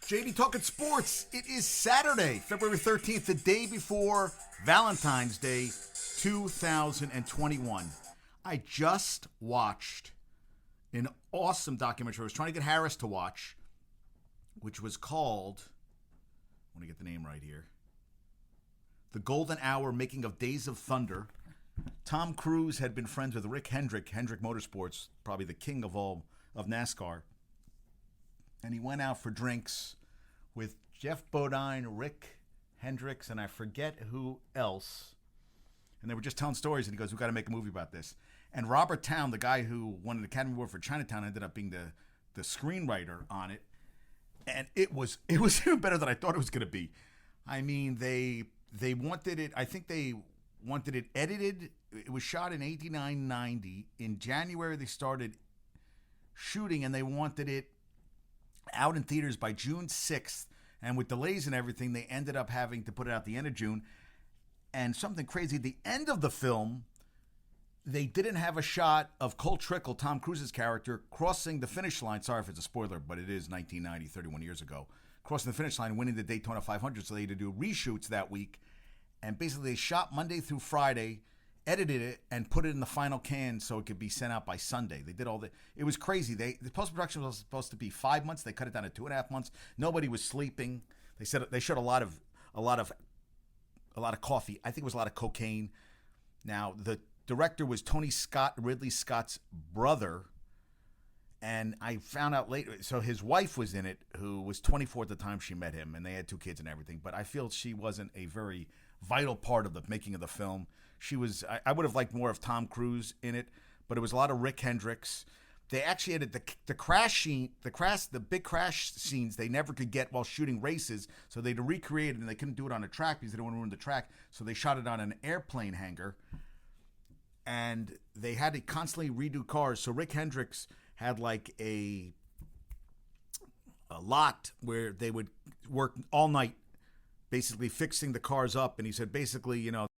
JD Talking Sports. It is Saturday, February 13th, the day before Valentine's Day 2021. I just watched an awesome documentary I was trying to get Harris to watch, which was called, I want to get the name right here, The Golden Hour, Making of Days of Thunder. Tom Cruise had been friends with Rick Hendrick Motorsports, probably the king of all of NASCAR. And he went out for drinks with Jeff Bodine, Rick Hendricks, and I forget who else. And they were just telling stories, and he goes, "We've got to make a movie about this." And Robert Towne, the guy who won an Academy Award for Chinatown, ended up being the screenwriter on it. And it was even better than I thought it was going to be. I mean, they wanted it, I think they wanted it edited. It was shot in 89, 90. In January, they started shooting, and they wanted it out in theaters by June 6th. And with delays and everything, they ended up having to put it out the end of June. And something crazy, at the end of the film, they didn't have a shot of Cole Trickle, Tom Cruise's character, crossing the finish line. Sorry if it's a spoiler, but it is 1990, 31 years ago. Crossing the finish line, winning the Daytona 500. So they had to do reshoots that week. And basically they shot Monday through Friday, edited it, and put it in the final can so it could be sent out by Sunday. They did all the. It was crazy. The post-production was supposed to be 5 months. They cut it down to 2.5 months. Nobody was sleeping. They said they showed a lot of coffee. I think it was a lot of cocaine. Now the director was Tony Scott, Ridley Scott's brother, and I found out later. So his wife was in it, who was 24 at the time she met him, and they had 2 kids and everything. But I feel she wasn't a very vital part of the making of the film. She was. I would have liked more of Tom Cruise in it, but it was a lot of Rick Hendricks. They actually had the crash scene, the big crash scenes they never could get while shooting races, so they had to recreate it, and they couldn't do it on a track because they didn't want to ruin the track. So they shot it on an airplane hangar, and they had to constantly redo cars. So Rick Hendricks had like a lot where they would work all night, basically fixing the cars up, and he said basically,